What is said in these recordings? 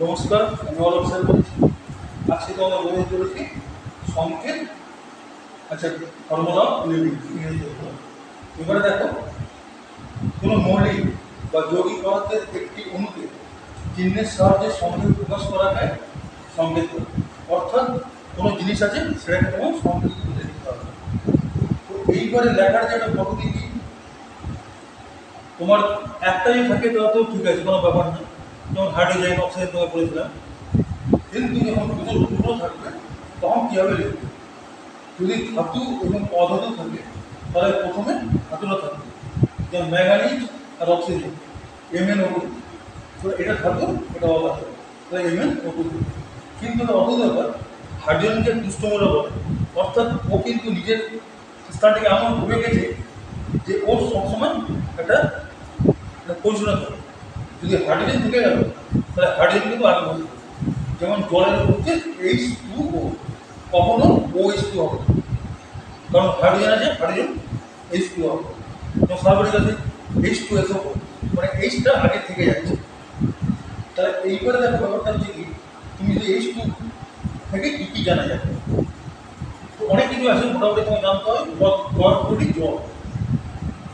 নমস্কার, আমি অলোক স্যার বলছি। আজকে তো আমরা বলতে চলেছি সংকেত, আচ্ছা, ফর্মুলা ইংরেজি। এবারে দেখো, কোনো মৌলিক বা যৌগিক পদার্থের একটি অণুকে চিহ্নের সাহায্যে সংকেত প্রকাশ করা হয় সংকেত। অর্থাৎ কোনো জিনিস আছে সেটাকে তোমার সংকেত করে দিতে হবে। তো এইবারে লেখার যে একটা পদ্ধতি কি, তোমার একটাই থাকে তো ঠিক আছে, কোনো ব্যাপার না। যেমন হাইড্রোজেন, অক্সিজেন তোমাকে বলেছিলাম। কিন্তু যখন দুটো থাকবে তখন কীভাবে লিখবে? যদি ধাতু এবং অধাতু থাকে তাহলে প্রথমে ধাতুটা থাকবে, যেমন ম্যাঙ্গানিজ আর অক্সিজেন, MnO2। তো এটা ধাতু, এটা অধাতু, তাহলে MnO2। কিন্তু এটা অদ্ভুত ব্যাপার, হাইড্রোজেনকে দুষ্টমূলক বলে। অর্থাৎ ও কিন্তু নিজের স্থানটাকে এমন ভেবে গেছে যে ওর সবসময় একটা পরিচালনা করে। যদি হাইড্রোজেন ঢুকে গেল তাহলে হাইড্রোজেন কিন্তু আগে বসবে। যেমন জলের হচ্ছে H2O, কখনো OH2 হবে, কারণ হাইড্রোজেন আছে, হাইড্রোজেন H2 হবে। যেমন সালফারিক আছে H2SO4, মানে Hটা আগে থেকে যাচ্ছে। তাহলে এইবারে দেখো ব্যাপারটা হচ্ছে কি, তুমি যদি H2 থেকে কী কী জানা যায়, তো অনেক কিছু আছে, মোটামুটি তোমার জানতে হয় গড়পড়ি জল।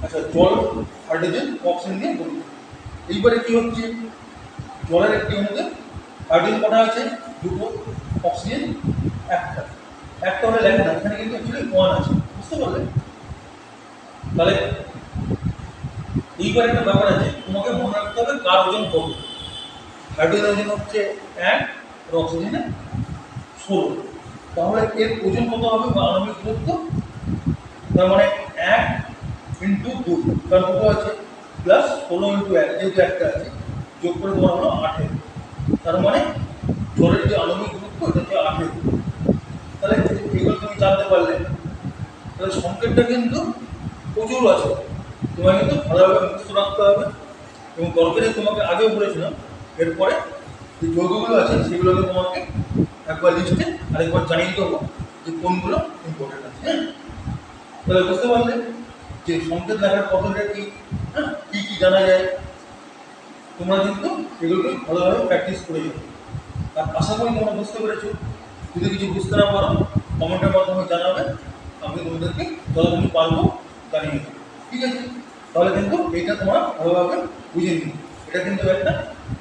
আচ্ছা, জল হাইড্রোজেন অক্সিজেন নিয়ে গঠিত। এইবারে কী হচ্ছে, জলের একটি অণুতে হাইড্রোজেন কটা আছে? দুটো, অক্সিজেন একটা। একটা হলে লেখে না, এখানে কিন্তু অ্যাকচুয়ালি 1 আছে, বুঝতে পারলে? তাহলে এইবার একটা ব্যাপার আছে, তোমাকে মনে রাখতে হবে কার ওজন কত। হাইড্রোজেন ওজন হচ্ছে 1 আর অক্সিজেনের 16। তাহলে এর ওজন কত হবে বা আণবিক দূরত্ব? তার মানে 1 × 2, কারণ দুটো আছে, প্লাস 16 × 1, যেহেতু একটা আছে, যোগ করে তোমার হলো 18। তার মানে জলের যে আণবিক দূরত্ব এটা হচ্ছে 18। তাহলে এগুলো তুমি জানতে পারলে। তাহলে সংকেতটা কিন্তু প্রচুর আছে, তোমাকে কিন্তু ভালোভাবে মুখস্থ রাখতে হবে। এবং দরকারে তোমাকে আগেও বলেছিলাম, এরপরে যে যৌগগুলো আছে সেগুলোকে তোমাকে একবার লিস্টে আরেকবার জানিয়ে দেবো যে কোনগুলো ইম্পর্টেন্ট আছে। হ্যাঁ, তাহলে বুঝতে পারলে যে সংকেত লেখার পদ্ধতিটা কি, হ্যাঁ, কী কী জানা যায়। তোমরা কিন্তু এগুলোকে ভালোভাবে প্র্যাকটিস করে যাবে। আর আশা করি তোমরা বুঝতে পেরেছো। যদি কিছু বুঝতে না পারো কমেন্টের মাধ্যমে জানাবে, আমি তোমাদেরকে যতক্ষণ পারবো জানিয়ে দেবো। ঠিক আছে? তাহলে কিন্তু এইটা তোমরা ভালোভাবে বুঝে নিও। এটা কিন্তু একটা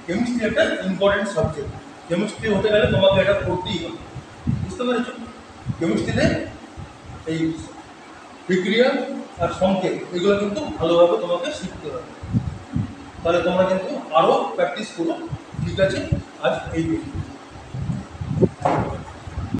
কেমিস্ট্রি, একটা ইম্পর্টেন্ট সাবজেক্ট। কেমিস্ট্রি হতে গেলে তোমাকে এটা পড়তেই হবে, বুঝতে পেরেছো? কেমিস্ট্রিতে এই বিক্রিয়া আর সংকেত এগুলো কিন্তু ভালোভাবে তোমাকে শিখতে হবে। তাহলে তোমরা কিন্তু আরও প্র্যাকটিস করো। ঠিক আছে? আজ এই